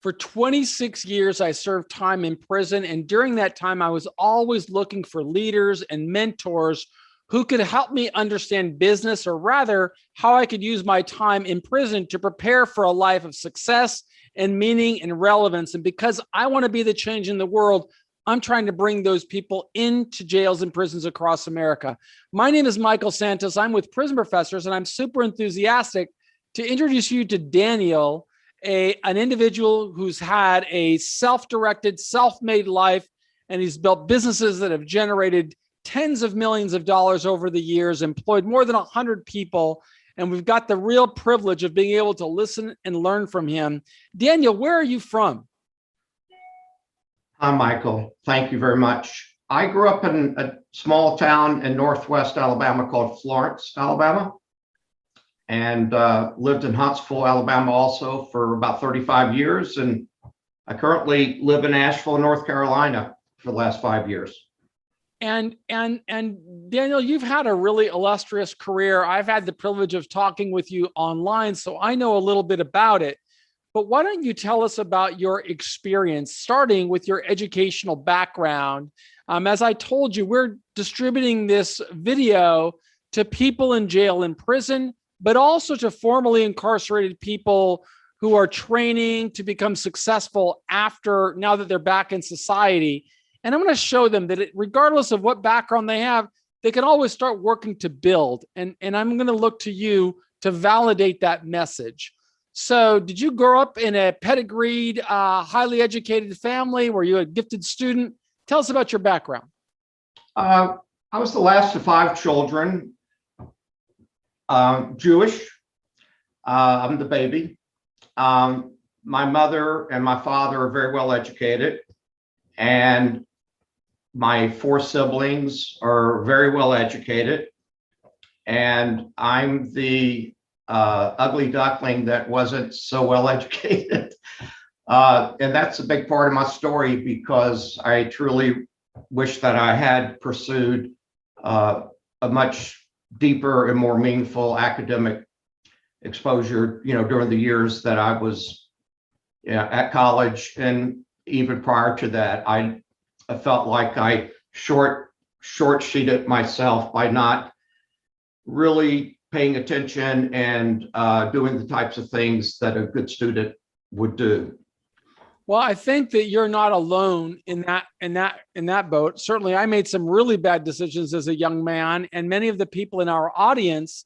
For 26 years, I served time in prison. And during that time, I was always looking for leaders and mentors who could help me understand business, or rather, how I could use my time in prison to prepare for a life of success and meaning and relevance. And because I want to be the change in the world, I'm trying to bring those people into jails and prisons across America. My name is Michael Santos. I'm with Prison Professors, and I'm super enthusiastic to introduce you to Daniel, an individual who's had a self-directed, self-made life, and he's built businesses that have generated tens of millions of dollars over the years, employed more than 100 people, and we've got the real privilege of being able to listen and learn from him. Daniel, where are you from? Hi, Michael. Thank you very much. I grew up in a small town in Northwest Alabama called Florence, Alabama, and lived in Huntsville, Alabama also for about 35 years. And I currently live in Asheville, North Carolina for the last 5 years. And Daniel, you've had a really illustrious career. I've had the privilege of talking with you online, so I know a little bit about it. But why don't you tell us about your experience, starting with your educational background? As I told you, we're distributing this video to people in jail and prison, but also to formerly incarcerated people who are training to become successful now that they're back in society. And I'm going to show them that regardless of what background they have, they can always start working to build. And I'm going to look to you to validate that message. So did you grow up in a pedigreed, highly educated family? Were you a gifted student? Tell us about your background. I was the last of 5 children, Jewish. I'm the baby. My mother and my father are very well educated, and my 4 siblings are very well educated, and I'm the ugly duckling that wasn't so well educated. And that's a big part of my story, because I truly wish that I had pursued a much deeper and more meaningful academic exposure, during the years that I was at college. And even prior to that, I felt like I short-sheeted myself by not really paying attention and doing the types of things that a good student would do. Well, I think that you're not alone in that boat. Certainly, I made some really bad decisions as a young man, and many of the people in our audience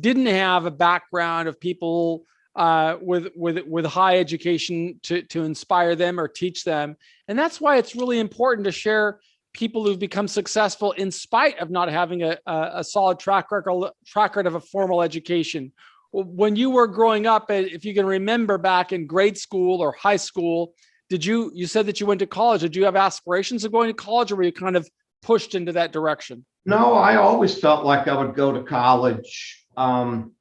didn't have a background of people with high education to inspire them or teach them. And that's why it's really important to share people who've become successful in spite of not having a solid track record of a formal education. When you were growing up, if you can remember back in grade school or high school, you said that you went to college. Did you have aspirations of going to college, or were you kind of pushed into that direction? No, I always felt like I would go to college. I'm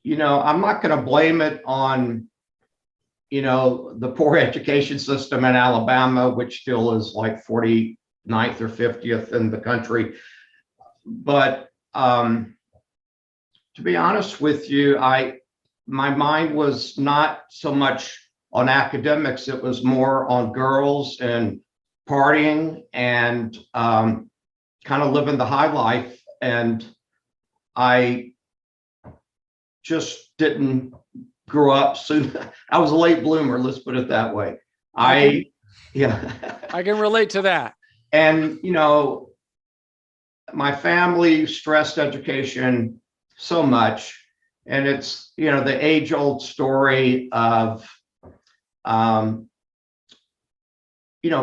not going to blame it on, the poor education system in Alabama, which still is like 49th or 50th in the country. But to be honest with you, my mind was not so much on academics. It was more on girls and partying and kind of living the high life. And I just didn't grow up soon. I was a late bloomer, let's put it that way. I can relate to that. And, my family stressed education so much. And it's, the age-old story of,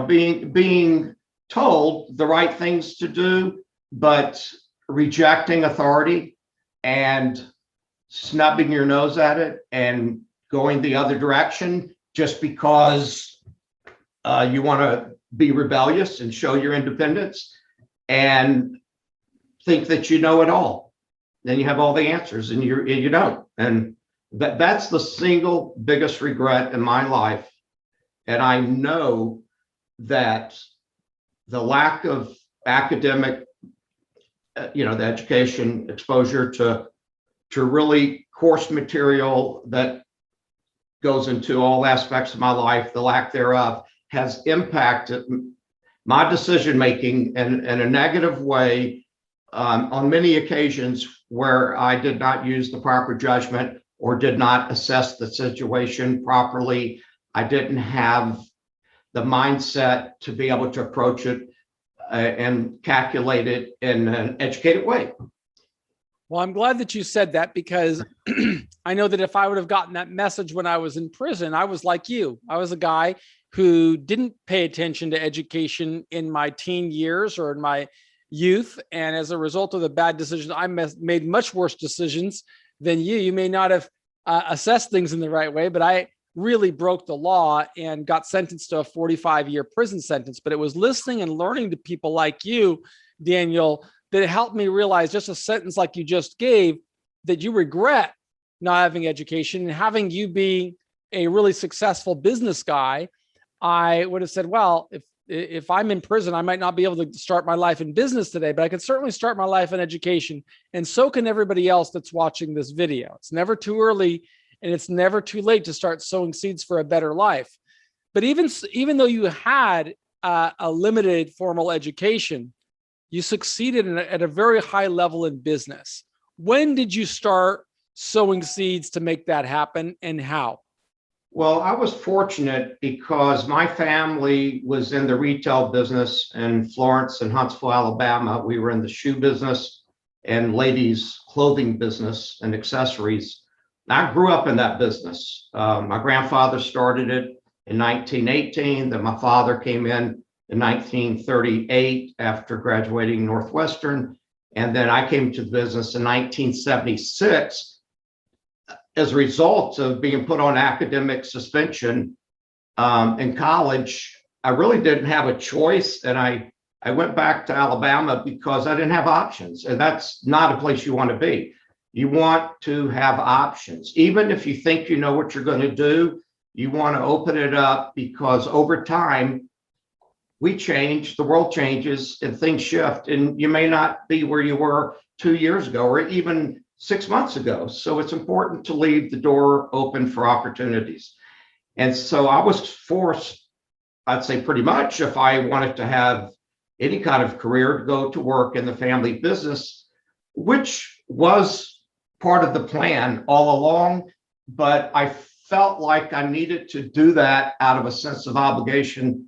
being told the right things to do, but rejecting authority and snubbing your nose at it and going the other direction just because you want to be rebellious and show your independence and think that you know it all. Then you have all the answers, and you don't. And that's the single biggest regret in my life. And I know that the lack of academic, the education exposure to really course material that goes into all aspects of my life, the lack thereof, has impacted my decision making in a negative way on many occasions where I did not use the proper judgment or did not assess the situation properly. I didn't have the mindset to be able to approach it and calculate it in an educated way. Well, I'm glad that you said that, because I know that if I would have gotten that message when I was in prison, I was like you. I was a guy who didn't pay attention to education in my teen years or in my youth. And as a result of the bad decisions, I made much worse decisions than you. You may not have assessed things in the right way, but I really broke the law and got sentenced to a 45-year prison sentence. But it was listening and learning to people like you, Daniel, that helped me realize, just a sentence like you just gave, that you regret not having education. And having you be a really successful business guy, I would have said, well, if I'm in prison, I might not be able to start my life in business today, but I could certainly start my life in education. And so can everybody else that's watching this video. It's never too early and it's never too late to start sowing seeds for a better life. But even though you had a limited formal education, you succeeded at a very high level in business. When did you start sowing seeds to make that happen, and how? Well, I was fortunate because my family was in the retail business in Florence and Huntsville, Alabama. We were in the shoe business and ladies' clothing business and accessories. I grew up in that business. My grandfather started it in 1918. Then my father came in 1938 after graduating Northwestern. And then I came to the business in 1976 as a result of being put on academic suspension in college. I really didn't have a choice. And I went back to Alabama because I didn't have options. And that's not a place you want to be. You want to have options. Even if you think you know what you're going to do, you want to open it up, because over time, we change, the world changes, and things shift, and you may not be where you were 2 years ago or even 6 months ago. So it's important to leave the door open for opportunities. And so I was forced, I'd say pretty much, if I wanted to have any kind of career, to go to work in the family business, which was part of the plan all along. But I felt like I needed to do that out of a sense of obligation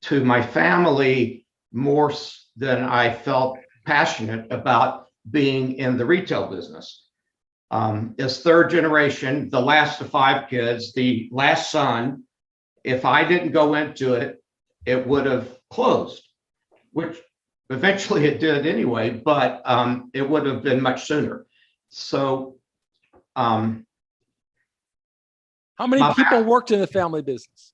to my family, more than I felt passionate about being in the retail business. As third generation, the last of 5 kids, the last son, if I didn't go into it, it would have closed, which eventually it did anyway, but it would have been much sooner. So how many people worked in the family business?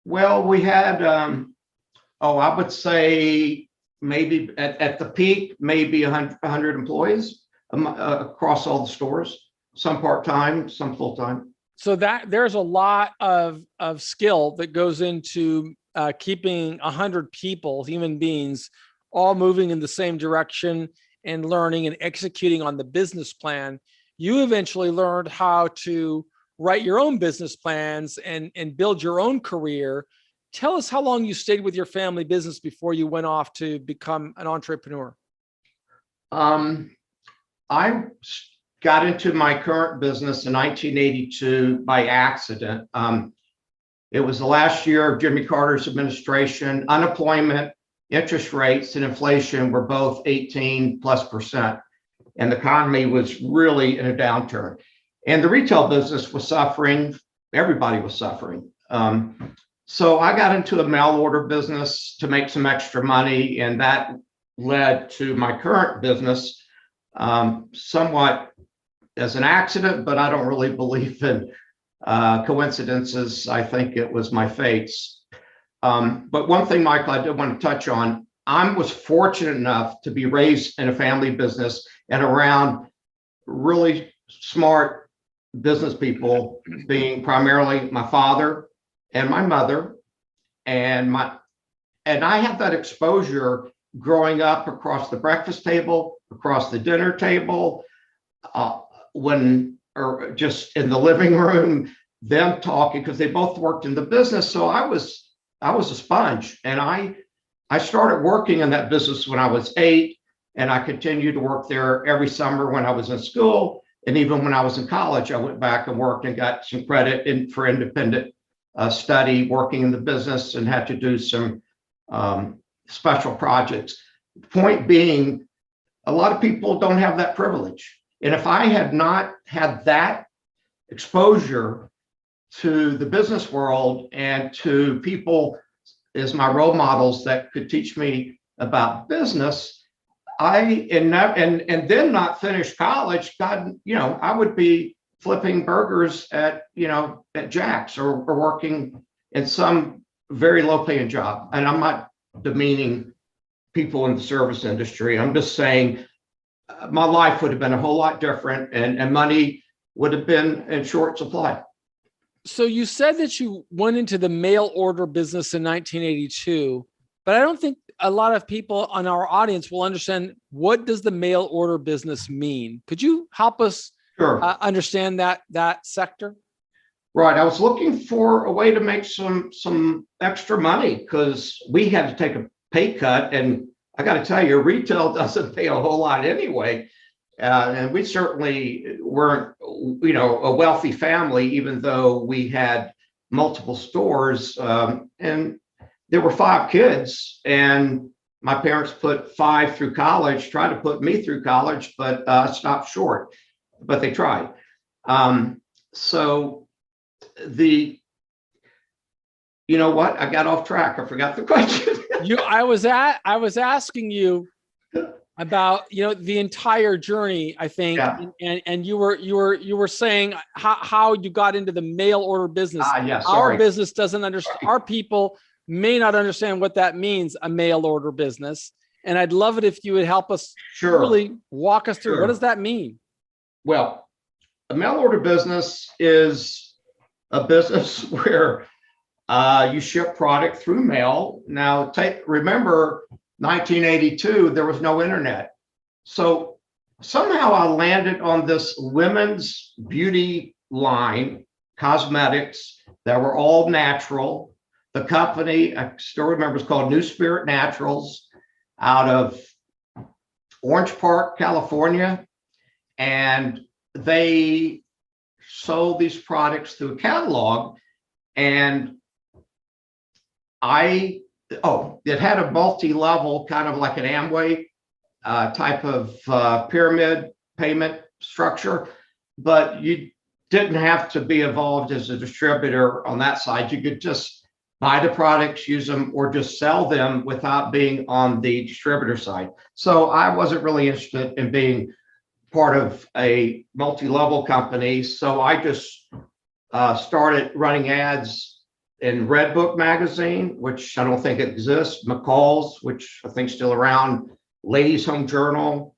Well, we had, I would say maybe at the peak, maybe 100 employees across all the stores, some part-time, some full-time. So that there's a lot of skill that goes into keeping 100 people, human beings, all moving in the same direction and learning and executing on the business plan. You eventually learned how to write your own business plans and build your own career. Tell us how long you stayed with your family business before you went off to become an entrepreneur. I got into my current business in 1982 by accident. It was the last year of Jimmy Carter's administration. Unemployment, interest rates, and inflation were both 18+%. And the economy was really in a downturn. And the retail business was suffering. Everybody was suffering. So I got into a mail order business to make some extra money, and that led to my current business, somewhat as an accident, but I don't really believe in coincidences. I think it was my fates. But one thing, Michael, I did want to touch on, I was fortunate enough to be raised in a family business and around really smart business people, being primarily my father and my mother, and I had that exposure growing up across the breakfast table, across the dinner table. When or just in the living room, them talking, because they both worked in the business. So I was a sponge, and I started working in that business when I was 8, and I continued to work there every summer when I was in school. And even when I was in college, I went back and worked and got some credit for independent study working in the business, and had to do some special projects. Point being, a lot of people don't have that privilege. And if I had not had that exposure to the business world and to people as my role models that could teach me about business, and then not finish college, God, I would be flipping burgers at Jack's, or working in some very low paying job. And I'm not demeaning people in the service industry. I'm just saying my life would have been a whole lot different, and money would have been in short supply. So you said that you went into the mail order business in 1982, but I don't think a lot of people on our audience will understand, what does the mail order business mean? Could you help us understand that sector? Right. I was looking for a way to make some extra money, because we had to take a pay cut, and I got to tell you, retail doesn't pay a whole lot anyway. And we certainly weren't, a wealthy family, even though we had multiple stores. And there were 5 kids, and my parents put 5 through college, tried to put me through college, but stopped short. But they tried. So you know what? I got off track. I forgot the question. I was asking you about the entire journey, I think. Yeah. And you were saying how you got into the mail order business. Yeah, our business doesn't understand. Our people may not understand what that means, a mail order business. And I'd love it if you would help us really walk us through. What does that mean? Well, a mail order business is a business where you ship product through mail. Now, remember 1982, there was no internet. So somehow I landed on this women's beauty line, cosmetics that were all natural. The company, I still remember, is called New Spirit Naturals, out of Orange Park, California. And they sold these products through a catalog. And it had a multi-level, kind of like an Amway type of pyramid payment structure, but you didn't have to be involved as a distributor on that side. You could just buy the products, use them, or just sell them without being on the distributor side. So I wasn't really interested in being part of a multi-level company. So I just started running ads in Red Book magazine, which I don't think exists, McCall's, which I think is still around, Ladies Home Journal,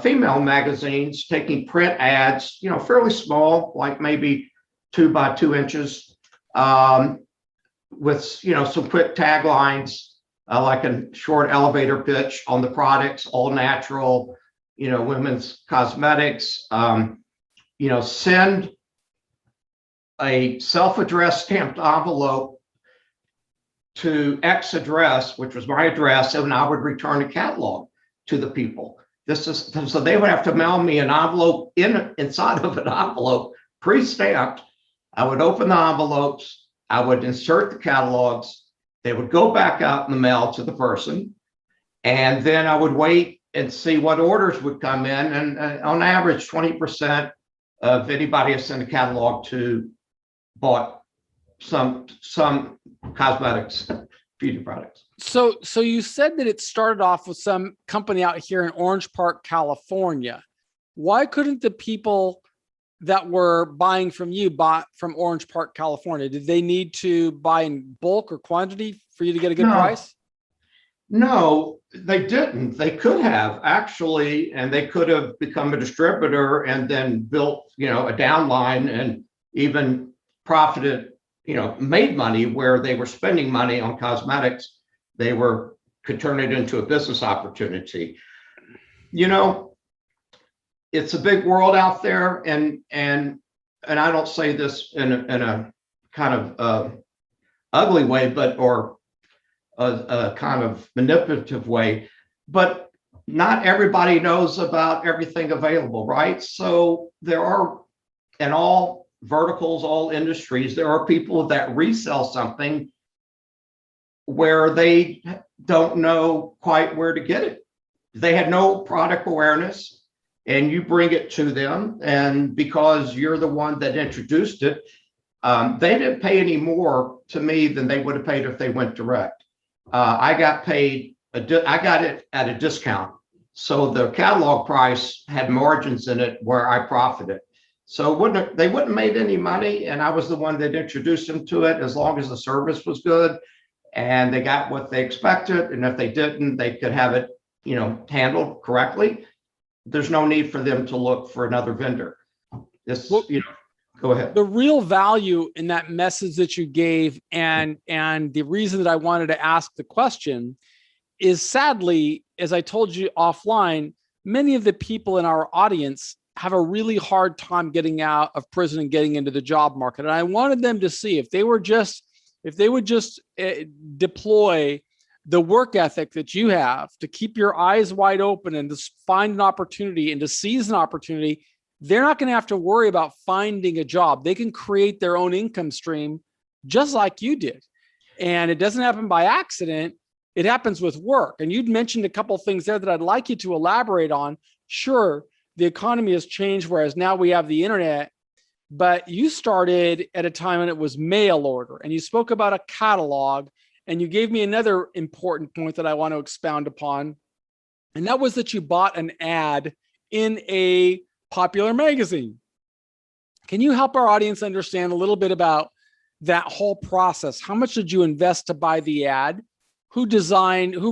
female magazines, taking print ads, fairly small, like maybe 2 by 2 inches, with some quick taglines, like a short elevator pitch on the products, all natural, women's cosmetics. Send a self-addressed stamped envelope to X address, which was my address, and I would return a catalog to the people. So they would have to mail me an envelope inside of an envelope, pre-stamped. I would open the envelopes, I would insert the catalogs, they would go back out in the mail to the person, and then I would wait and see what orders would come in. And on average, 20% of anybody I sent a catalog to bought some cosmetics, beauty products. So you said that it started off with some company out here in Orange Park, California. Why couldn't the people that were buying from you buy from Orange Park, California? Did they need to buy in bulk or quantity for you to get a good price? No, they didn't. They could have actually, and they could have become a distributor and then built, a downline, and even profited, made money where they were spending money on cosmetics. They could turn it into a business opportunity. it's a big world out there, and I don't say this in a kind of ugly way, but or a kind of manipulative way, but not everybody knows about everything available, right? So there are, in all verticals, all industries, there are people that resell something where they don't know quite where to get it. They had no product awareness, and you bring it to them, and because you're the one that introduced it, they didn't pay any more to me than they would have paid if they went direct. I got paid, I got it at a discount. So the catalog price had margins in it where I profited. So they wouldn't have made any money, and I was the one that introduced them to it, as long as the service was good and they got what they expected. And if they didn't, they could have it, handled correctly. There's no need for them to look for another vendor. Go ahead. The real value in that message that you gave, and the reason that I wanted to ask the question is, sadly, as I told you offline, many of the people in our audience have a really hard time getting out of prison and getting into the job market. And I wanted them to see, if they would just deploy the work ethic that you have to keep your eyes wide open and to find an opportunity and to seize an opportunity, they're not going to have to worry about finding a job. They can create their own income stream just like you did. And it doesn't happen by accident. It happens with work. And you'd mentioned a couple of things there that I'd like you to elaborate on. Sure, the economy has changed, whereas now we have the internet, but you started at a time when it was mail order, and you spoke about a catalog, and you gave me another important point that I want to expound upon. And that was that you bought an ad in a popular magazine. Can you help our audience understand a little bit about that whole process? How much did you invest to buy the ad? Who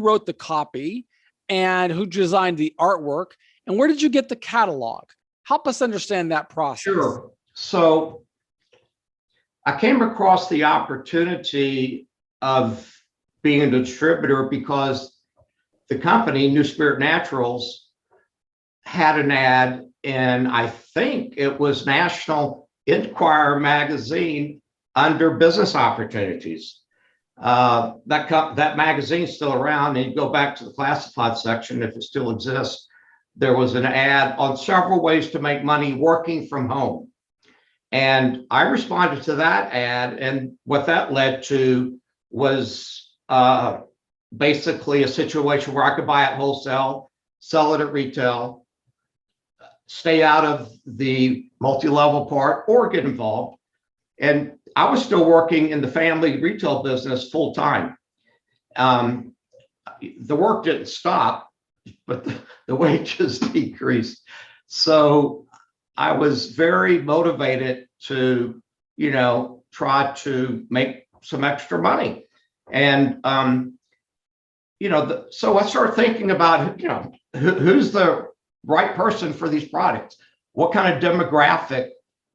wrote the copy, and who designed the artwork? And where did you get the catalog? Help us understand that process. Sure. So I came across the opportunity of being a distributor because the company, New Spirit Naturals, had an ad in, I think it was National Enquirer magazine, under business opportunities. That magazine's still around, and you go back to the classified section if it still exists. There was an ad on several ways to make money working from home. And I responded to that ad, and what that led to was basically a situation where I could buy it wholesale, sell it at retail, stay out of the multi-level part, or get involved. And I was still working in the family retail business full time. The work didn't stop, but the wages decreased. So I was very motivated to, try to make some extra money. And, so I started thinking about, who's the right person for these products? What kind of demographic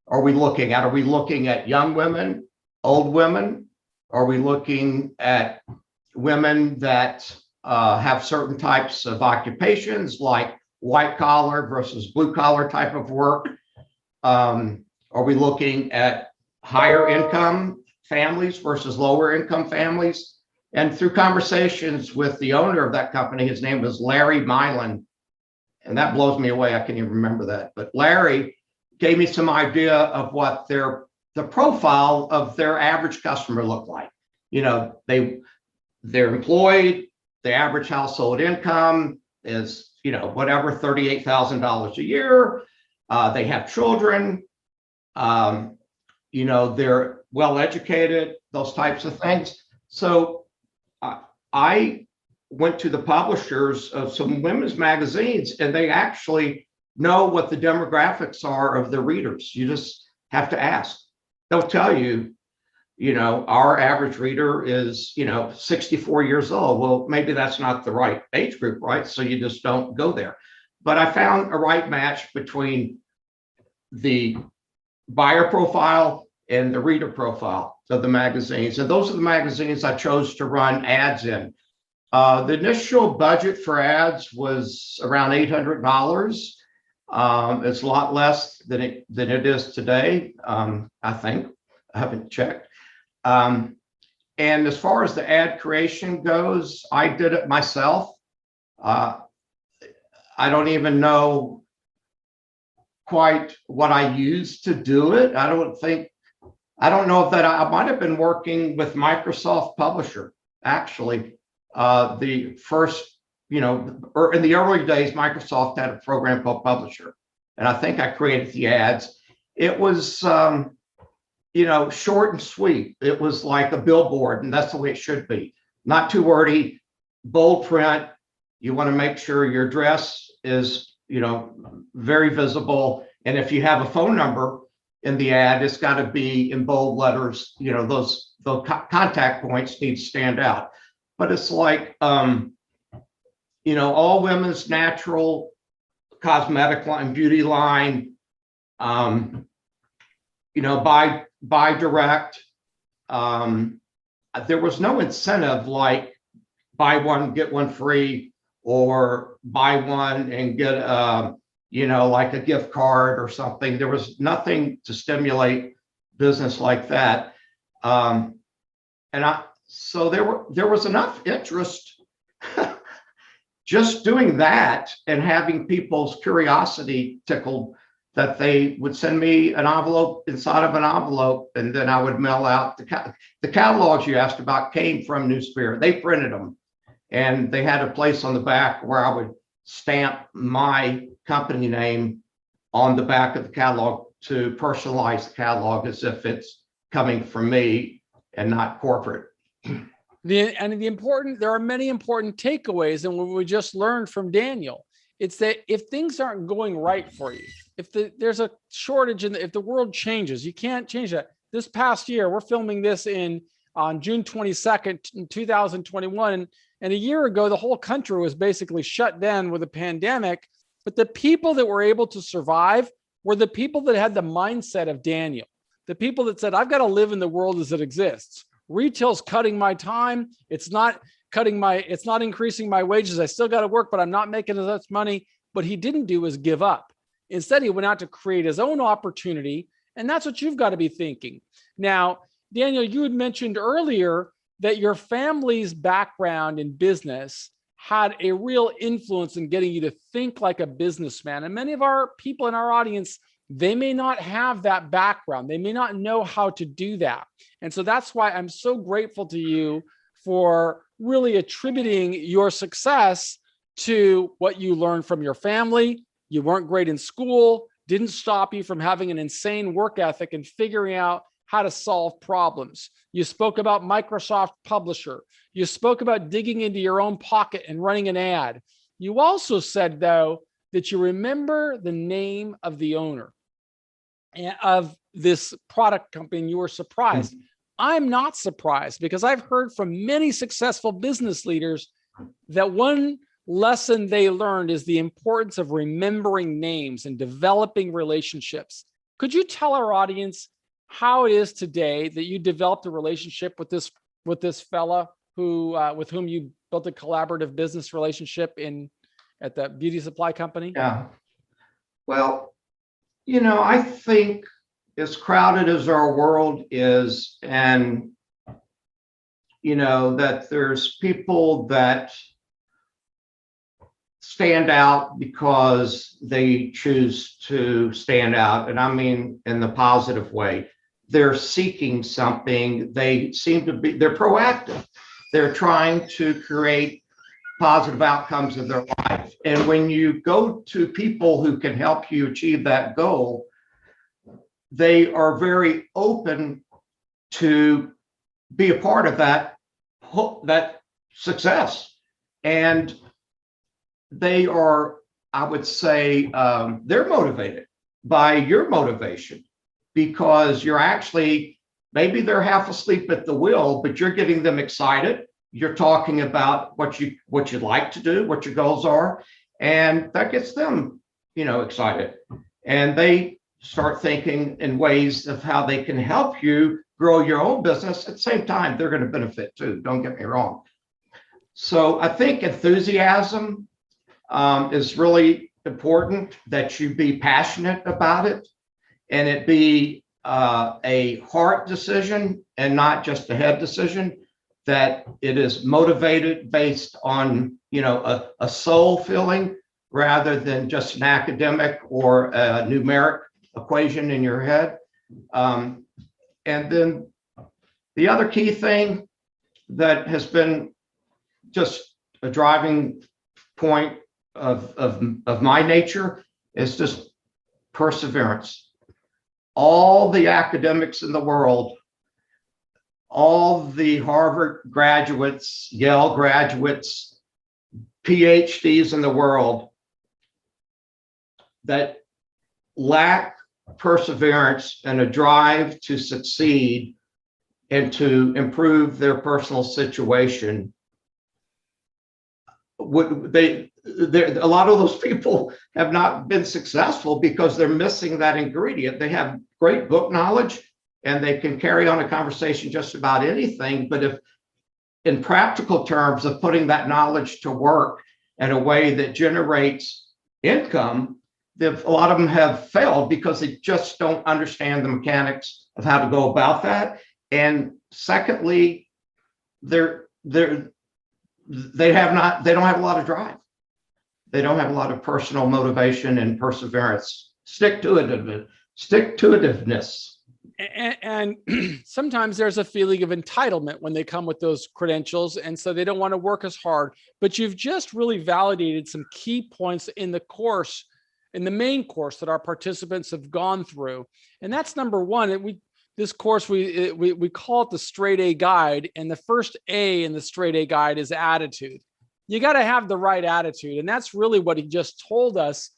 are we looking at? Are we looking at young women, old women? Are we looking at women that have certain types of occupations, like white collar versus blue collar type of work? Are we looking at higher income families versus lower income families? And through conversations with the owner of that company, his name was Larry Milan, and that blows me away. I can't even remember that. But Larry gave me some idea of what the profile of their average customer looked like. They're employed, the average household income is, whatever, $38,000 a year. They have children, they're well educated, those types of things. So I went to the publishers of some women's magazines, and they actually know what the demographics are of the readers. You just have to ask. They'll tell you, our average reader is, 64 years old. Well, maybe that's not the right age group, right? So you just don't go there. But I found a right match between the buyer profile and the reader profile of the magazines. And those are the magazines I chose to run ads in. The initial budget for ads was around $800. It's a lot less than it is today. I think. I haven't checked. And as far as the ad creation goes, I did it myself. I don't even know quite what I used to do it. I don't know if that I might have been working with Microsoft Publisher, actually. The first, or in the early days, Microsoft had a program called Publisher, and I think I created the ads. It was, short and sweet. It was like a billboard, and that's the way it should be. Not too wordy, bold print. You want to make sure your address is, very visible. And if you have a phone number in the ad, it's got to be in bold letters. Those contact points need to stand out. But it's like, all women's natural cosmetic line, beauty line, buy direct. There was no incentive like buy one, get one free, or buy one and get like a gift card or something. There was nothing to stimulate business like that. So there was enough interest just doing that and having people's curiosity tickled that they would send me an envelope inside of an envelope, and then I would mail out the catalogs you asked about came from New Spirit. They printed them, and they had a place on the back where I would stamp my company name on the back of the catalog to personalize the catalog as if it's coming from me and not corporate. There are many important takeaways, and what we just learned from Daniel, it's that if things aren't going right for you, if there's a shortage if the world changes, you can't change that. This past year, we're filming this on June 22nd, 2021. And a year ago, the whole country was basically shut down with a pandemic. But the people that were able to survive were the people that had the mindset of Daniel, the people that said, I've got to live in the world as it exists. Retail's cutting my time. It's not increasing my wages. I still got to work, but I'm not making as much money. What he didn't do is give up. Instead, he went out to create his own opportunity. And that's what you've got to be thinking. Now, Daniel, you had mentioned earlier that your family's background in business had a real influence in getting you to think like a businessman. And many of our people in our audience, they may not have that background. They may not know how to do that. And so that's why I'm so grateful to you for really attributing your success to what you learned from your family. You weren't great in school, didn't stop you from having an insane work ethic and figuring out how to solve problems. You spoke about Microsoft Publisher. You spoke about digging into your own pocket and running an ad. You also said, though, that you remember the name of the owner of this product company, and you were surprised. I'm not surprised, because I've heard from many successful business leaders that one lesson they learned is the importance of remembering names and developing relationships. Could you tell our audience how it is today that you developed a relationship with this fella with whom you built a collaborative business relationship at the beauty supply company? Yeah. Well, I think as crowded as our world is, and that there's people that stand out because they choose to stand out. And I mean, in the positive way, they're seeking something. They're proactive. They're trying to create positive outcomes in their life. And when you go to people who can help you achieve that goal, they are very open to be a part of that success. And they are, I would say, they're motivated by your motivation, because you're actually, maybe they're half asleep at the wheel, but you're getting them excited. You're talking about what you'd like to do, what your goals are, and that gets them, excited. And they start thinking in ways of how they can help you grow your own business. At the same time, they're going to benefit too. Don't get me wrong. So I think enthusiasm is really important that you be passionate about it and it be a heart decision and not just a head decision, that it is motivated based on, a soul feeling rather than just an academic or a numeric equation in your head. And then the other key thing that has been just a driving point of my nature is just perseverance. All the academics in the world, all the Harvard graduates, Yale graduates, PhDs in the world that lack perseverance and a drive to succeed and to improve their personal situation, a lot of those people have not been successful because they're missing that ingredient. They have great book knowledge and they can carry on a conversation just about anything. But if in practical terms of putting that knowledge to work in a way that generates income, a lot of them have failed because they just don't understand the mechanics of how to go about that. And secondly, they don't have a lot of drive. They don't have a lot of personal motivation and perseverance, stick-to-itiveness. And sometimes there's a feeling of entitlement when they come with those credentials. And so they don't want to work as hard. But you've just really validated some key points in the course, in the main course that our participants have gone through. And that's number one. This course, we call it the Straight A Guide. And the first A in the Straight A Guide is attitude. You got to have the right attitude. And that's really what he just told us.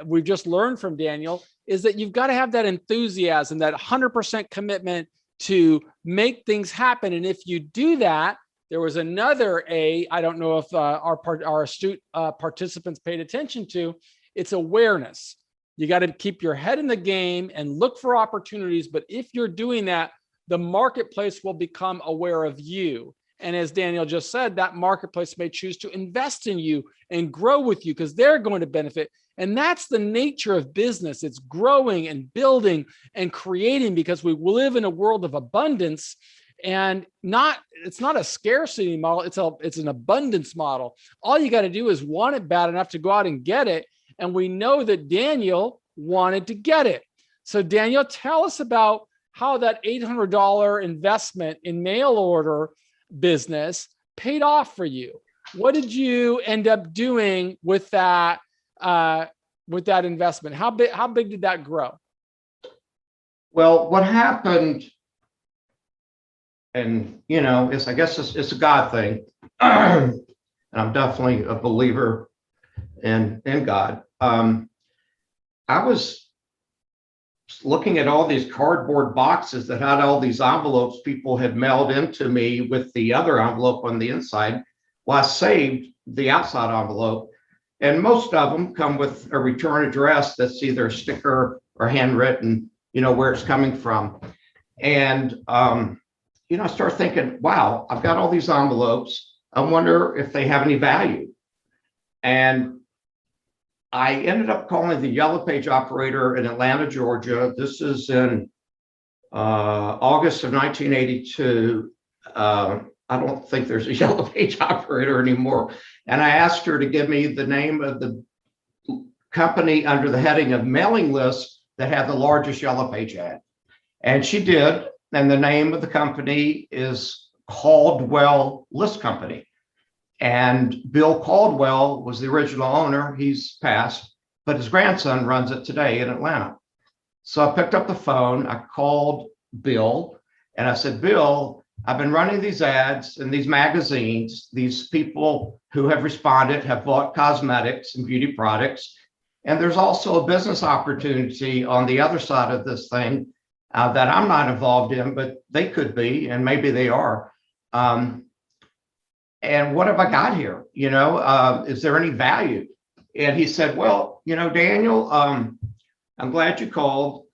We've just learned from Daniel is that you've got to have that enthusiasm, that 100% commitment to make things happen. And if you do that, there was another A, I don't know if our astute participants paid attention to, it's awareness. You got to keep your head in the game and look for opportunities. But if you're doing that, the marketplace will become aware of you. And as Daniel just said, that marketplace may choose to invest in you and grow with you because they're going to benefit. And that's the nature of business. It's growing and building and creating because we live in a world of abundance and it's not a scarcity model. It's an abundance model. All you got to do is want it bad enough to go out and get it. And we know that Daniel wanted to get it. So Daniel, tell us about how that $800 investment in mail order business paid off for you. What did you end up doing with that investment? How big did that grow? Well, what happened, and I guess it's a God thing, and I'm definitely a believer in God. I was looking at all these cardboard boxes that had all these envelopes people had mailed into me with the other envelope on the inside. Well, I saved the outside envelope, and most of them come with a return address that's either a sticker or handwritten, where it's coming from. And, I started thinking, wow, I've got all these envelopes. I wonder if they have any value. And I ended up calling the Yellow Page operator in Atlanta, Georgia. This is in August of 1982. I don't think there's a Yellow Page operator anymore. And I asked her to give me the name of the company under the heading of mailing list that had the largest Yellow Page ad. And she did. And the name of the company is Caldwell List Company. And Bill Caldwell was the original owner. He's passed, but his grandson runs it today in Atlanta. So I picked up the phone, I called Bill, and I said, Bill, I've been running these ads in these magazines. These people who have responded have bought cosmetics and beauty products. And there's also a business opportunity on the other side of this thing that I'm not involved in, but they could be, and maybe they are. And what have I got here? Is there any value? And he said, well, Daniel, I'm glad you called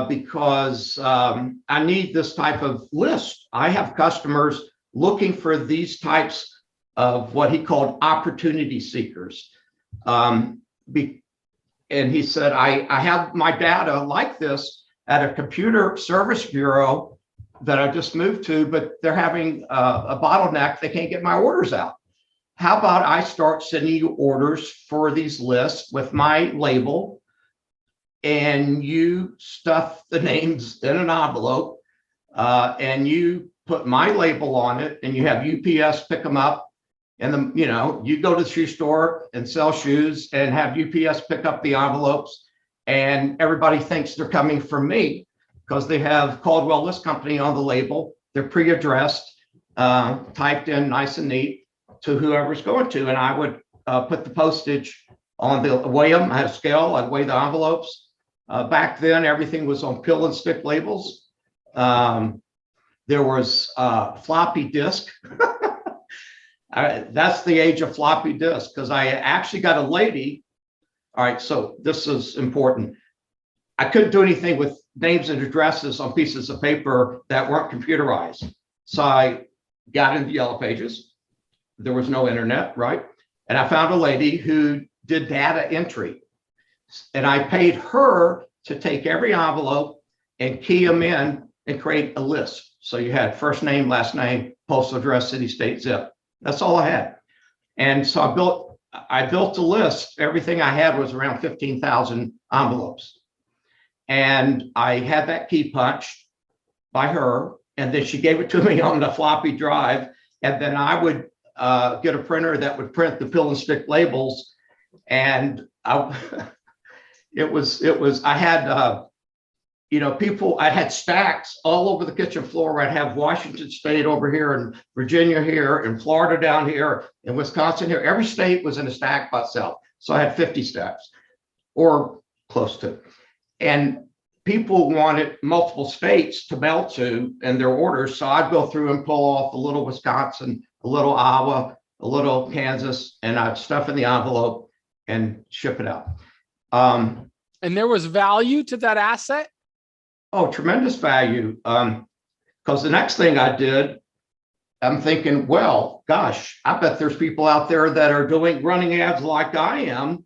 because I need this type of list. I have customers looking for these types of what he called opportunity seekers. and he said, I have my data like this at a computer service bureau that I just moved to, but they're having a bottleneck. They can't get my orders out. How about I start sending you orders for these lists with my label, and you stuff the names in an envelope, and you put my label on it, and you have UPS pick them up. And you go to the shoe store and sell shoes and have UPS pick up the envelopes, and everybody thinks they're coming from me because they have Caldwell List Company on the label. They're pre-addressed, typed in nice and neat to whoever's going to. And I would put the postage on weigh them. I had a scale. I'd weigh the envelopes. Back then, everything was on pill and stick labels. There was floppy disk. That's the age of floppy disk, because I actually got a lady. All right, so this is important. I couldn't do anything with names and addresses on pieces of paper that weren't computerized. So I got into Yellow Pages. There was no internet, right? And I found a lady who did data entry. And I paid her to take every envelope and key them in and create a list. So you had first name, last name, postal address, city, state, zip. That's all I had. And so I built a list. Everything I had was around 15,000 envelopes. And I had that key punched by her. And then she gave it to me on the floppy drive. And then I would get a printer that would print the pill and stick labels. And I had I had stacks all over the kitchen floor. I'd have Washington State over here, and Virginia here, and Florida down here, and Wisconsin here. Every state was in a stack by itself. So I had 50 stacks or close to. And people wanted multiple states to mail to in their orders. So I'd go through and pull off a little Wisconsin, a little Iowa, a little Kansas, and I'd stuff in the envelope and ship it out. And there was value to that asset? Oh, tremendous value. Because the next thing I did, I'm thinking, well, gosh, I bet there's people out there that are running ads like I am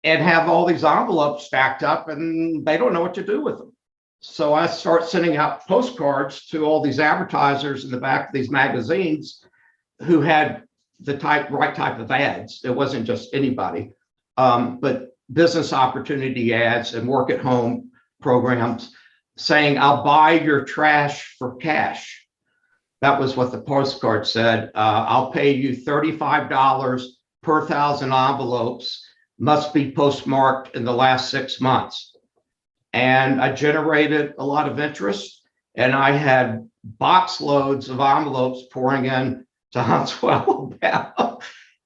and have all these envelopes stacked up and they don't know what to do with them. So I start sending out postcards to all these advertisers in the back of these magazines who had the right type of ads. It wasn't just anybody, but business opportunity ads and work at home programs saying, I'll buy your trash for cash. That was what the postcard said. I'll pay you $35 per 1,000 envelopes, must be postmarked in the last 6 months. And I generated a lot of interest, and I had box loads of envelopes pouring in to Huntsville, Alabama.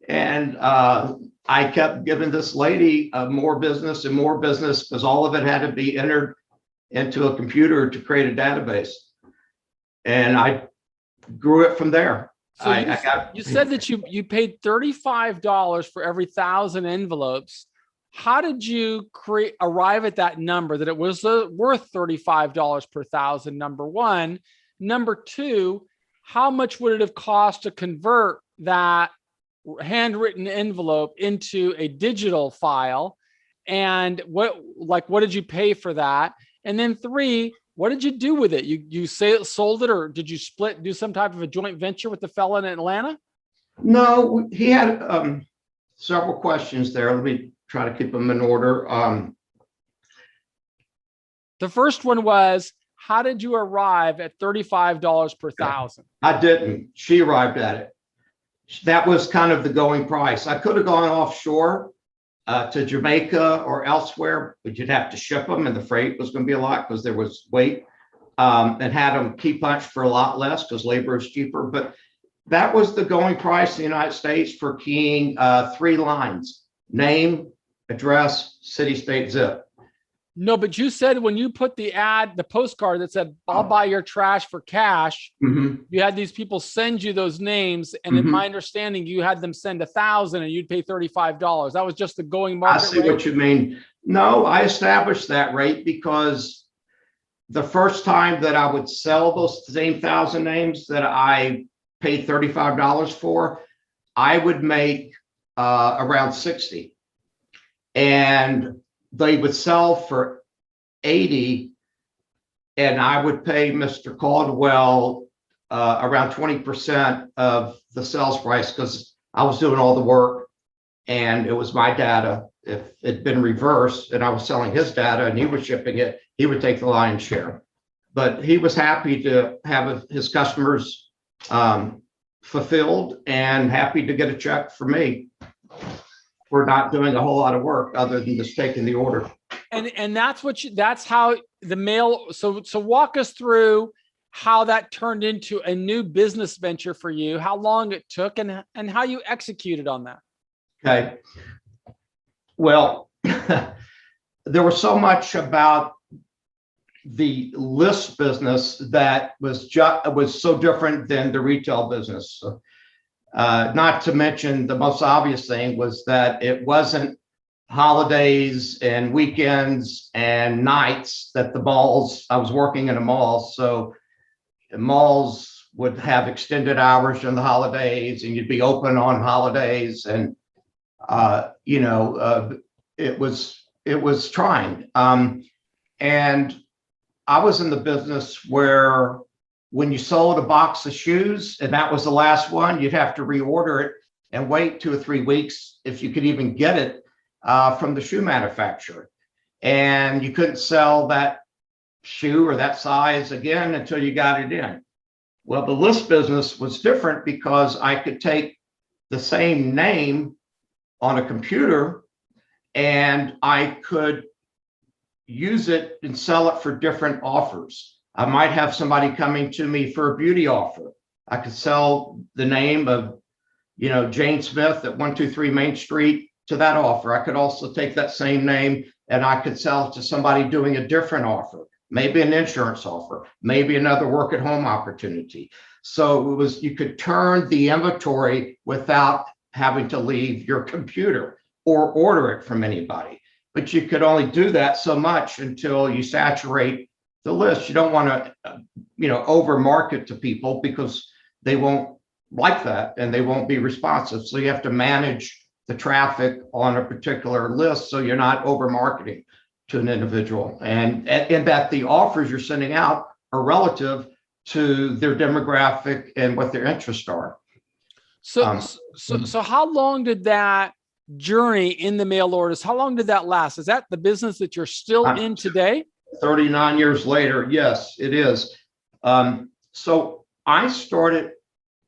And I kept giving this lady more business and more business, because all of it had to be entered into a computer to create a database. And I grew it from there. So you said that you paid $35 for every 1,000 envelopes. How did you arrive at that number, that it was worth $35 per 1,000, number one? Number two, how much would it have cost to convert that handwritten envelope into a digital file? And what did you pay for that? And then three, what did you do with it? You say it sold it, or did you do some type of a joint venture with the fella in Atlanta? No, he had several questions there. Let me try to keep them in order. The first one was, how did you arrive at $35 per 1,000? I didn't. She arrived at it. That was kind of the going price. I could have gone offshore to Jamaica or elsewhere, but you'd have to ship them, and the freight was going to be a lot because there was weight, and had them key punched for a lot less because labor is cheaper. But that was the going price in the United States for keying 3 lines: name, address, city, state, zip. No, but you said when you put the postcard that said, I'll buy your trash for cash, you had these people send you those names. And in my understanding, you had them send 1,000 and you'd pay $35. That was just the going market rate. I see what you mean. No, I established that rate because the first time that I would sell those same 1,000 names that I paid $35 for, I would make around 60. and they would sell for 80, and I would pay Mr. Caldwell around 20% of the sales price because I was doing all the work and it was my data. If it'd been reversed and I was selling his data and he was shipping it, he would take the lion's share. But he was happy to have his customers fulfilled and happy to get a check for me for not doing a whole lot of work other than just taking the order. And that's that's how the mail. So walk us through how that turned into a new business venture for you, how long it took, and how you executed on that. Okay. Well, there was so much about the list business that was so different than the retail business. Not to mention the most obvious thing was that it wasn't holidays and weekends and nights that the malls, I was working in a mall, so malls would have extended hours during the holidays and you'd be open on holidays, and it was trying. And I was in the business where when you sold a box of shoes and that was the last one, you'd have to reorder it and wait 2 or 3 weeks if you could even get it from the shoe manufacturer. And you couldn't sell that shoe or that size again until you got it in. Well, the list business was different because I could take the same name on a computer and I could use it and sell it for different offers. I might have somebody coming to me for a beauty offer. I could sell the name of, Jane Smith at 123 Main Street to that offer. I could also take that same name and I could sell it to somebody doing a different offer, maybe an insurance offer, maybe another work at home opportunity. So you could turn the inventory without having to leave your computer or order it from anybody. But you could only do that so much until you saturate the list. You don't want to, over market to people because they won't like that and they won't be responsive. So you have to manage the traffic on a particular list so you're not over marketing to an individual, and that the offers you're sending out are relative to their demographic and what their interests are. So how long did that journey in the mail orders, how long did that last? Is that the business that you're still in today? 39 years later, yes, it is. So I started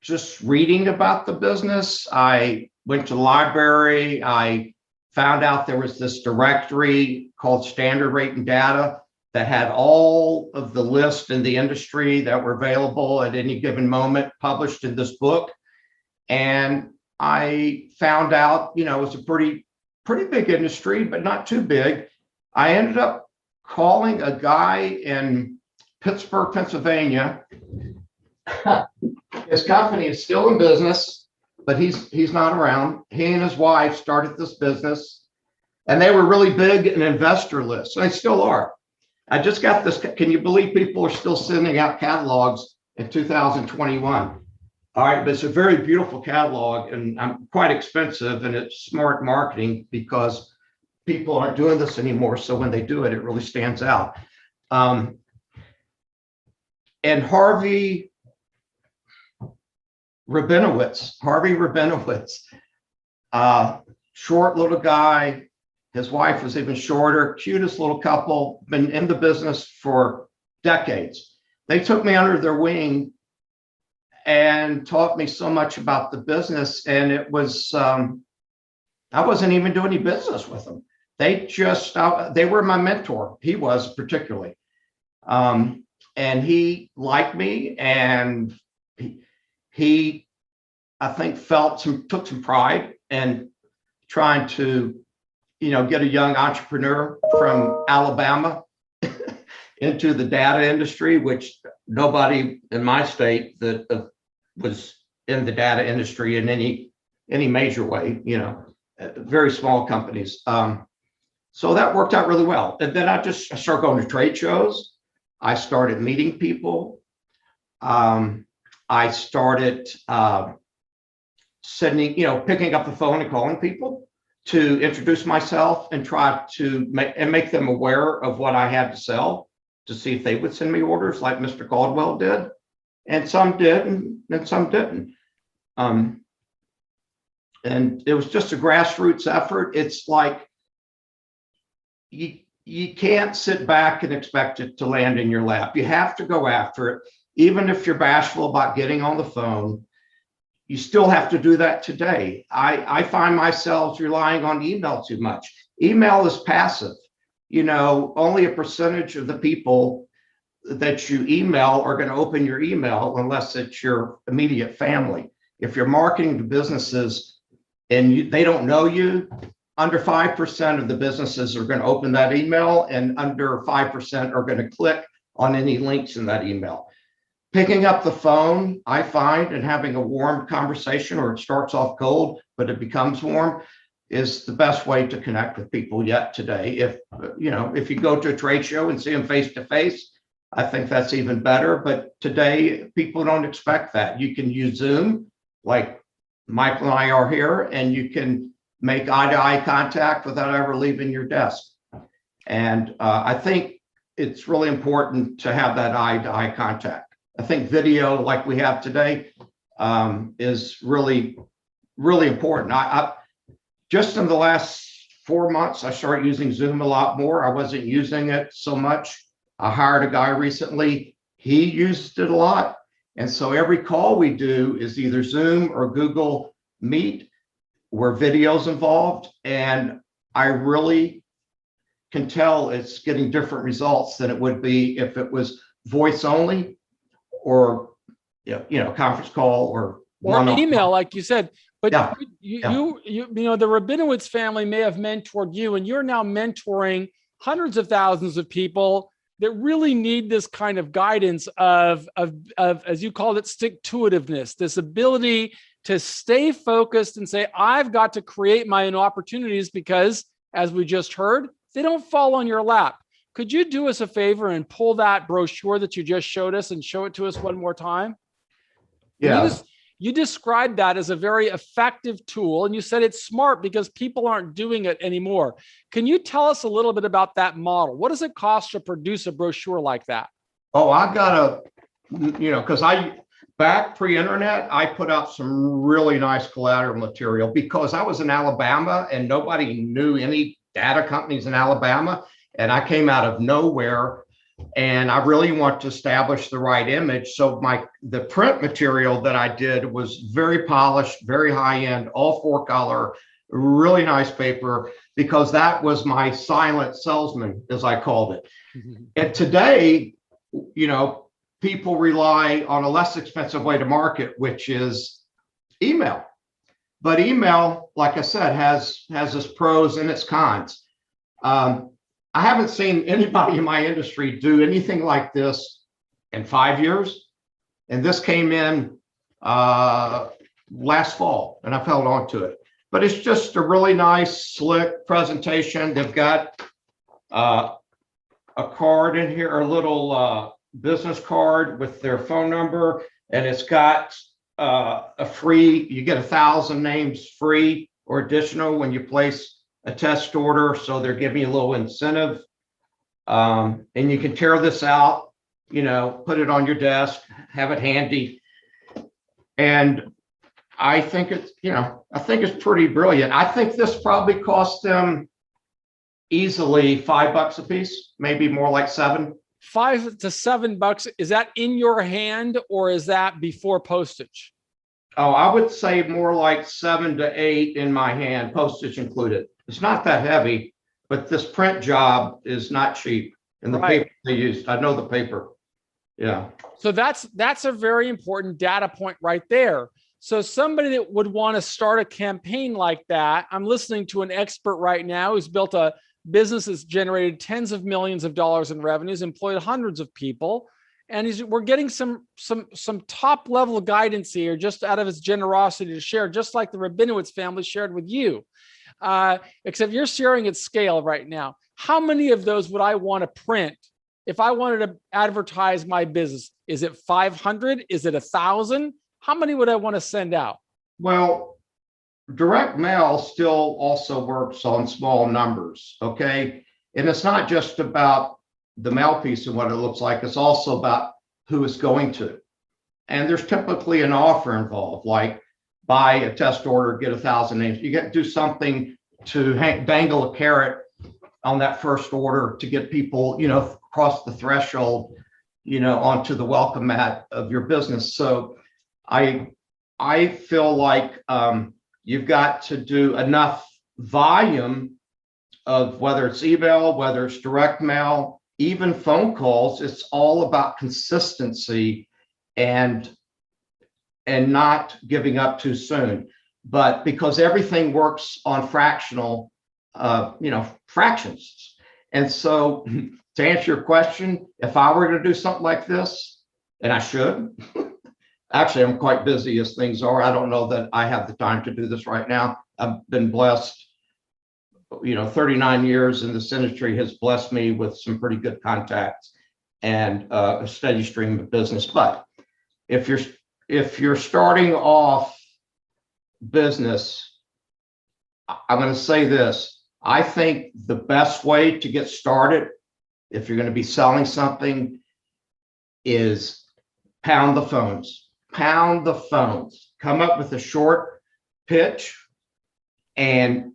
just reading about the business. I went to the library. I found out there was this directory called Standard Rate and Data that had all of the lists in the industry that were available at any given moment published in this book. And I found out, it was a pretty big industry, but not too big. I ended up calling a guy in Pittsburgh, Pennsylvania. His company is still in business, but he's not around. He and his wife started this business, and they were really big in investor lists. And they still are. I just got this. Can you believe people are still sending out catalogs in 2021? All right, but it's a very beautiful catalog and quite expensive, and it's smart marketing because people aren't doing this anymore. So when they do it, it really stands out. And Harvey Rabinowitz, short little guy. His wife was even shorter, cutest little couple, been in the business for decades. They took me under their wing and taught me so much about the business. And it was, I wasn't even doing any business with them. They were my mentor. He was particularly. And he liked me, and he I think took some pride in trying to, get a young entrepreneur from Alabama into the data industry, which nobody in my state that was in the data industry in any major way, very small companies. So that worked out really well. And then I started going to trade shows. I started meeting people. I started picking up the phone and calling people to introduce myself and try to make them aware of what I had to sell, to see if they would send me orders like Mr. Caldwell did. And some did, and some didn't. And it was just a grassroots effort. It's like you can't sit back and expect it to land in your lap. You have to go after it. Even if you're bashful about getting on the phone, you still have to do that today. I find myself relying on email too much. Email is passive. You know, only a percentage of the people that you email are going to open your email unless it's your immediate family. If you're marketing to businesses and they don't know you, under 5% of the businesses are going to open that email, and under 5% are going to click on any links in that email. Picking up the phone, I find, and having a warm conversation, or it starts off cold, but it becomes warm, is the best way to connect with people yet today. If you go to a trade show and see them face to face, I think that's even better. But today, people don't expect that. You can use Zoom, like Michael and I are here, and you can make eye-to-eye contact without ever leaving your desk. And I think it's really important to have that eye-to-eye contact. I think video, like we have today, is really, really important. I just in the last 4 months, I started using Zoom a lot more. I wasn't using it so much. I hired a guy recently. He used it a lot. And so every call we do is either Zoom or Google Meet, where video's involved. And I really can tell it's getting different results than it would be if it was voice only, or conference call, or email, like you said. But yeah. You the Rabinowitz family may have mentored you, and you're now mentoring hundreds of thousands of people that really need this kind of guidance of as you called it, stick-to-itiveness, this ability to stay focused and say, I've got to create my own opportunities, because as we just heard, they don't fall on your lap. Could you do us a favor and pull that brochure that you just showed us and show it to us one more time? Yeah. You described that as a very effective tool, and you said it's smart because people aren't doing it anymore. Can you tell us a little bit about that model? What does it cost to produce a brochure like that? Oh, I got because back pre-internet, I put out some really nice collateral material because I was in Alabama and nobody knew any data companies in Alabama. And I came out of nowhere, and I really want to establish the right image. So the print material that I did was very polished, very high end, all 4-color, really nice paper, because that was my silent salesman, as I called it. And today, people rely on a less expensive way to market, which is email. But email, like I said, has its pros and its cons. I haven't seen anybody in my industry do anything like this in 5 years. And this came in last fall, and I've held on to it. But it's just a really nice, slick presentation. They've got a card in here, a little business card with their phone number, and it's got you get 1,000 names free or additional when you place a test order. So they're giving you a little incentive. And you can tear this out, put it on your desk, have it handy. And I think it's pretty brilliant. I think this probably cost them easily $5 a piece, maybe more like $7. $5 to $7. Is that in your hand, or is that before postage? Oh, I would say more like 7 to 8 in my hand, postage included. It's not that heavy, but this print job is not cheap. And the paper they used, I know the paper. Yeah. So that's a very important data point right there. So somebody that would want to start a campaign like that, I'm listening to an expert right now who's built a business that's generated tens of millions of dollars in revenues, employed hundreds of people. And we're getting some top level guidance here, just out of his generosity to share, just like the Rabinowitz family shared with you. Except you're sharing at scale right now. How many of those would I want to print if I wanted to advertise my business? Is it 500? Is it 1,000? How many would I want to send out? Well, direct mail still also works on small numbers, okay? And it's not just about the mail piece and what it looks like, it's also about who it's going to. And there's typically an offer involved, like buy a test order, get 1,000 names. You get to do something to dangle a carrot on that first order to get people, across the threshold, onto the welcome mat of your business. So I feel like you've got to do enough volume of whether it's email, whether it's direct mail, even phone calls. It's all about consistency and not giving up too soon. But because everything works on fractions. And so to answer your question, if I were to do something like this, and I should, actually, I'm quite busy as things are. I don't know that I have the time to do this right now. I've been blessed, 39 years in this industry has blessed me with some pretty good contacts and a steady stream of business. But if you're starting off business, I'm going to say this. I think the best way to get started, if you're going to be selling something, is pound the phones. Pound the phones. Come up with a short pitch. And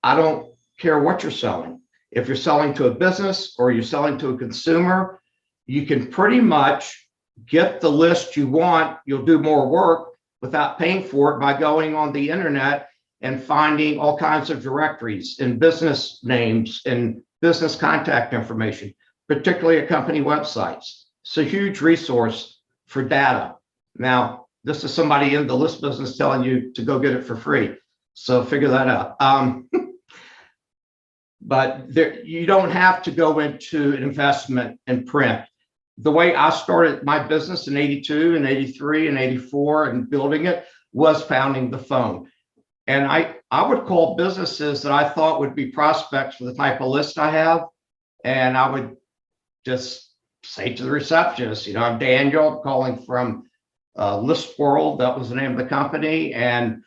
I don't care what you're selling. If you're selling to a business or you're selling to a consumer, you can pretty much get the list you want. You'll do more work without paying for it by going on the internet and finding all kinds of directories and business names and business contact information, particularly at company websites. It's a huge resource for data. Now, this is somebody in the list business telling you to go get it for free. So figure that out. But you don't have to go into an investment in print. The way I started my business in 82 and 83 and 84 and building it was pounding the phone. And I would call businesses that I thought would be prospects for the type of list I have. And I would just say to the receptionist, I'm Daniel calling from List World. That was the name of the company. And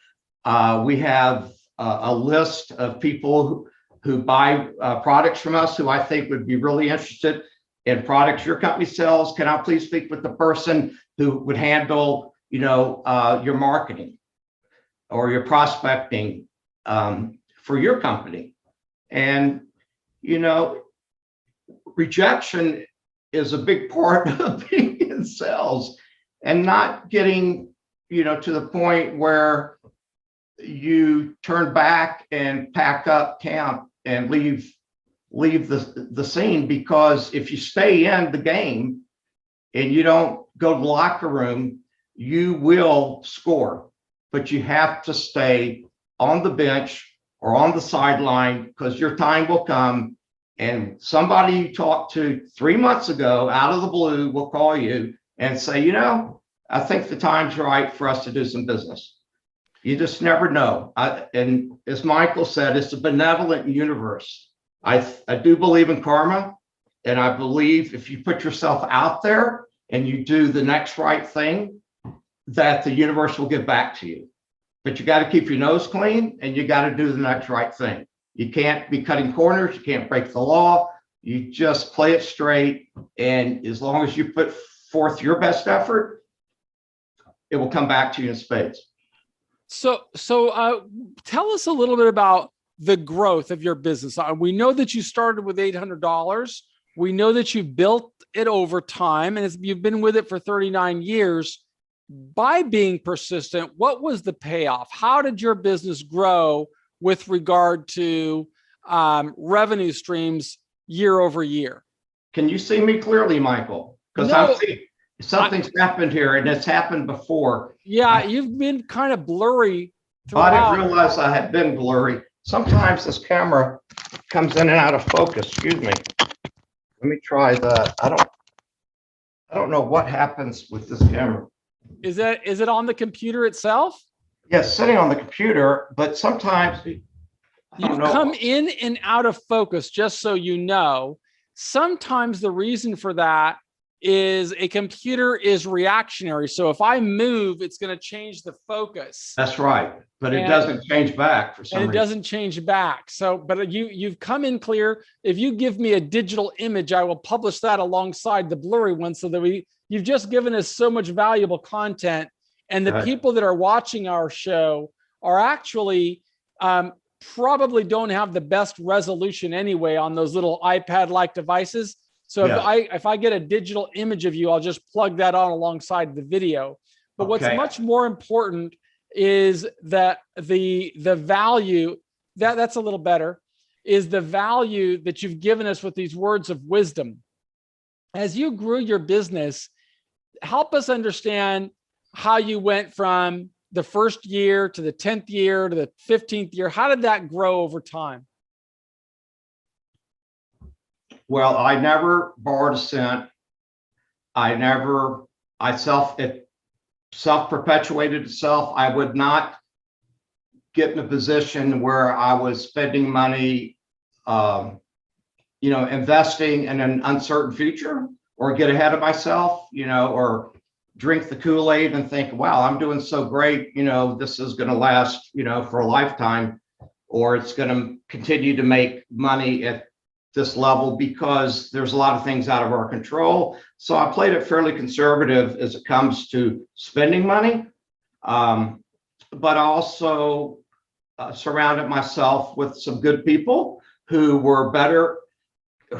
we have a list of people who buy products from us who I think would be really interested in products your company sells. Can I please speak with the person who would handle, your marketing or your prospecting for your company? And, rejection is a big part of being in sales, and not getting, to the point where you turn back and pack up camp and leave the scene. Because if you stay in the game and you don't go to the locker room, you will score. But you have to stay on the bench or on the sideline, because your time will come and somebody you talked to 3 months ago out of the blue will call you and say, I think the time's right for us to do some business. You just never know. And as Michael said, it's a benevolent universe. I do believe in karma. And I believe if you put yourself out there and you do the next right thing, that the universe will give back to you. But you got to keep your nose clean and you got to do the next right thing. You can't be cutting corners. You can't break the law. You just play it straight. And as long as you put forth your best effort, it will come back to you in spades. So tell us a little bit about the growth of your business. We know that you started with $800. We know that you've built it over time, and you've been with it for 39 years. By being persistent, what was the payoff? How did your business grow with regard to revenue streams year over year? Can you see me clearly, Michael? Because No, something's happened here, and it's happened before. Yeah, you've been kind of blurry throughout. I didn't realize I had been blurry. Sometimes this camera comes in and out of focus. Excuse me. Let me try that. I don't know what happens with this camera. Is it on the computer itself? Yes, sitting on the computer, but sometimes you come in and out of focus, just so you know. Sometimes the reason for that is a computer is reactionary. So if I move, it's going to change the focus. That's right. But it And- doesn't change back for some and it reason. doesn't change back. So, but you've come in clear. If you give me a digital image, I will publish that alongside the blurry one, so that you've just given us so much valuable content. And the Right. people that are watching our show are actually probably don't have the best resolution anyway on those little iPad-like devices. So Yeah. if I get a digital image of you, I'll just plug that on alongside the video. But what's Okay. much more important is that the value that's a little better, is the value that you've given us with these words of wisdom. As you grew your business, help us understand how you went from the first year to the 10th year to the 15th year. How did that grow over time? Well, I never borrowed a cent. It self-perpetuated itself. I would not get in a position where I was spending money, investing in an uncertain future, or get ahead of myself, or drink the Kool-Aid and think, wow, I'm doing so great, this is going to last, for a lifetime, or it's going to continue to make money at this level, because there's a lot of things out of our control. So I played it fairly conservative as it comes to spending money, but I also surrounded myself with some good people who were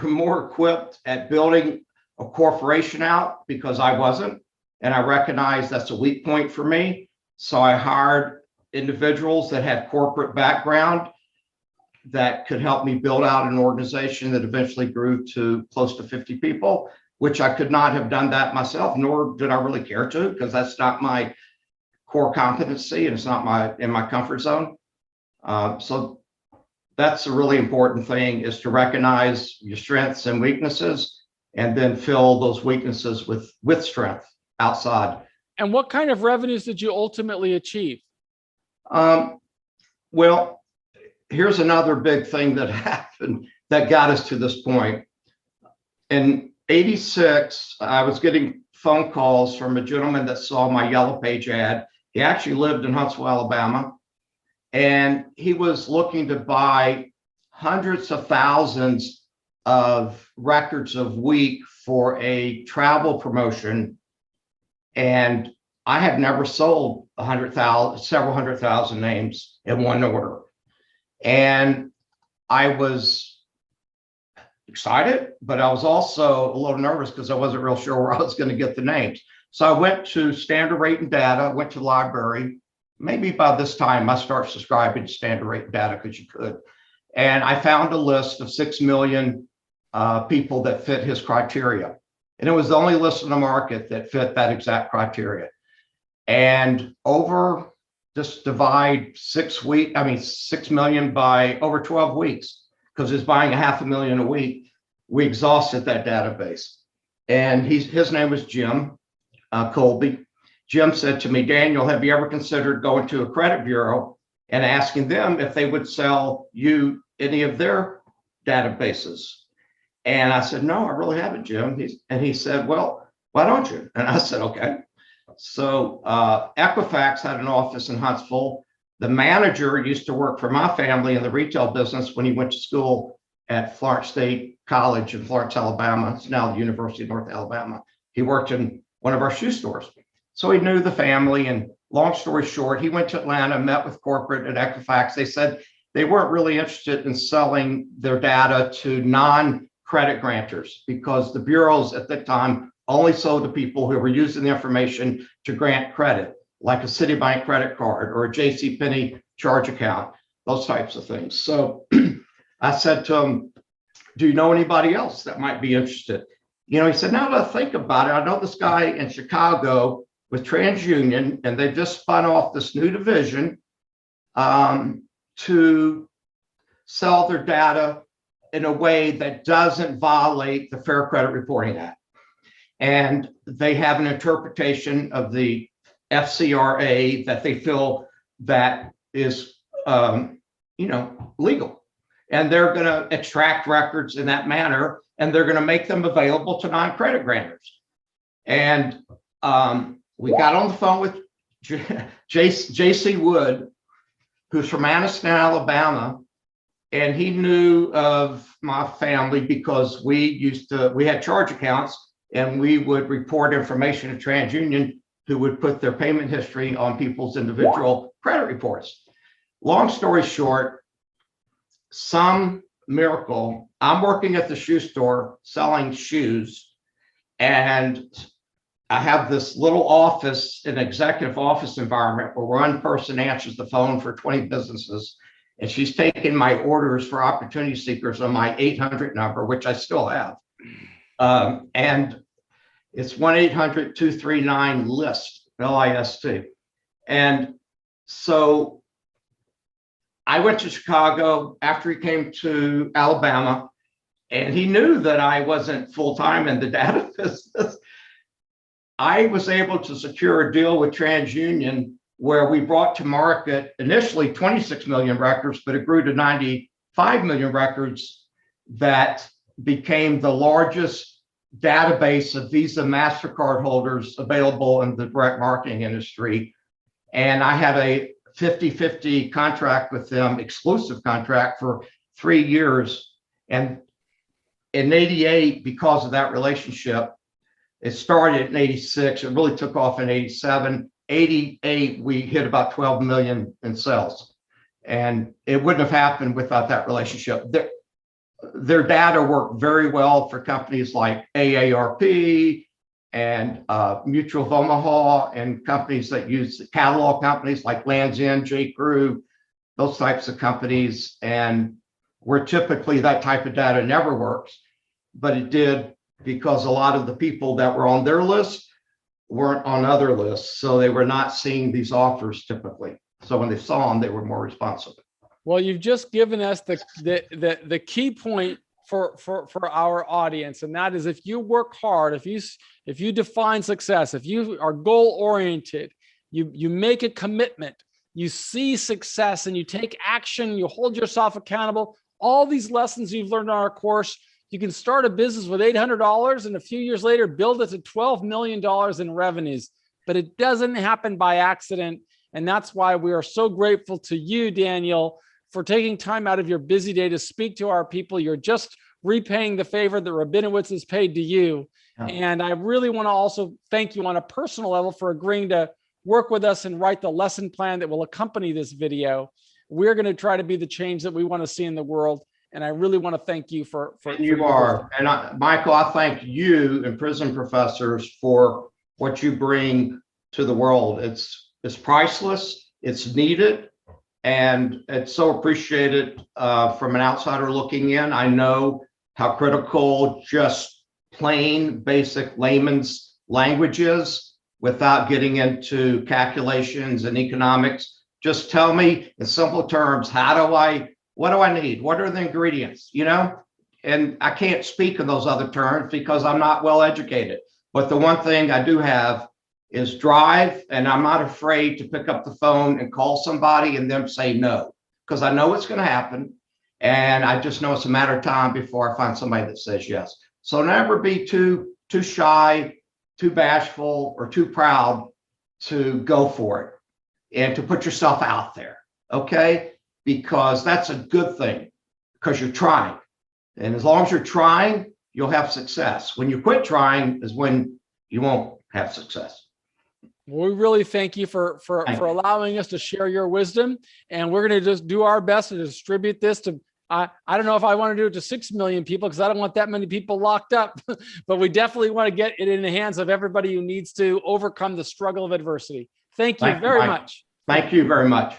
more equipped at building a corporation out, because I wasn't. And I recognized that's a weak point for me. So I hired individuals that had corporate background that could help me build out an organization that eventually grew to close to 50 people, which I could not have done that myself, nor did I really care to, because that's not my core competency and it's not in my comfort zone. So that's a really important thing, is to recognize your strengths and weaknesses, and then fill those weaknesses with strength outside. And what kind of revenues did you ultimately achieve? Well, here's another big thing that happened that got us to this point. In '86, I was getting phone calls from a gentleman that saw my Yellow Page ad. He actually lived in Huntsville, Alabama, and he was looking to buy hundreds of thousands of records a week for a travel promotion. And I had never sold several hundred thousand names in one order. And I was excited, but I was also a little nervous because I wasn't real sure where I was going to get the names. So I went to Standard Rate and Data, went to the library. Maybe by this time I start subscribing to Standard Rate and Data, because you could. And I found a list of 6 million people that fit his criteria. And it was the only list in the market that fit that exact criteria. And just divide 6 million by over 12 weeks, because he's buying 500,000 a week. We exhausted that database. And his name was Jim Colby. Jim said to me, Daniel, have you ever considered going to a credit bureau and asking them if they would sell you any of their databases? And I said, no, I really haven't, Jim. He said, well, why don't you? And I said, okay. So Equifax had an office in Huntsville. The manager used to work for my family in the retail business when he went to school at Florence State College in Florence, Alabama. It's now the University of North Alabama. He worked in one of our shoe stores. So he knew the family, and long story short, he went to Atlanta, met with corporate at Equifax. They said they weren't really interested in selling their data to non-credit grantors, because the bureaus at that time only sold to people who were using the information to grant credit, like a Citibank credit card or a JCPenney charge account, those types of things. So I said to him, do you know anybody else that might be interested? He said, now that I think about it, I know this guy in Chicago with TransUnion, and they've just spun off this new division to sell their data in a way that doesn't violate the Fair Credit Reporting Act. And they have an interpretation of the FCRA that they feel that is, legal. And they're going to extract records in that manner, and they're going to make them available to non-credit grantors. And we got on the phone with J.C. Wood, who's from Anniston, Alabama. And he knew of my family because we had charge accounts, and we would report information to TransUnion, who would put their payment history on people's individual credit reports. Long story short, some miracle, I'm working at the shoe store selling shoes, and I have this little office, an executive office environment where one person answers the phone for 20 businesses, and she's taking my orders for opportunity seekers on my 800 number, which I still have. And it's 1-800-239-LIST, L-I-S-T. And so I went to Chicago after he came to Alabama, and he knew that I wasn't full-time in the data business. I was able to secure a deal with TransUnion where we brought to market initially 26 million records, but it grew to 95 million records that became the largest database of Visa MasterCard holders available in the direct marketing industry. And I had a 50-50 contract with them, exclusive contract for 3 years. And in '88, because of that relationship, it started in '86. It really took off in '87. '88, we hit about 12 million in sales. And it wouldn't have happened without that relationship. Their data worked very well for companies like AARP and Mutual of Omaha, and companies that use catalog companies like Lands' End, J. Crew, those types of companies. And where typically that type of data never works, but it did because a lot of the people that were on their list weren't on other lists. So they were not seeing these offers typically. So when they saw them, they were more responsive. Well, you've just given us the key point for our audience, and that is, if you work hard, if you define success, if you are goal oriented, you make a commitment, you see success, and you take action, you hold yourself accountable. All these lessons you've learned on our course, you can start a business with $800 and a few years later build it to $12 million in revenues. But it doesn't happen by accident. And that's why we are so grateful to you, Daniel, for taking time out of your busy day to speak to our people. You're just repaying the favor that Rabinowitz has paid to you. Oh. And I really want to also thank you on a personal level for agreeing to work with us and write the lesson plan that will accompany this video. We're going to try to be the change that we want to see in the world. And I really want to thank you for you are. And Michael, I thank you and Prison Professors for what you bring to the world. It's priceless, it's needed, and it's so appreciated from an outsider looking in. I know how critical just plain basic layman's language is without getting into calculations and economics. Just tell me in simple terms, what do I need? What are the ingredients? You know, and I can't speak in those other terms because I'm not well educated. But the one thing I do have is drive, and I'm not afraid to pick up the phone and call somebody and them say no, because I know it's going to happen. And I just know it's a matter of time before I find somebody that says yes. So never be too shy, too bashful, or too proud to go for it and to put yourself out there. Okay. Because that's a good thing, because you're trying. And as long as you're trying, you'll have success. When you quit trying is when you won't have success. Well, we really thank you for allowing us to share your wisdom. And we're going to just do our best to distribute this to, I don't know if I want to do it to 6 million people, because I don't want that many people locked up, but we definitely want to get it in the hands of everybody who needs to overcome the struggle of adversity. Thank you very much. Thank you very much.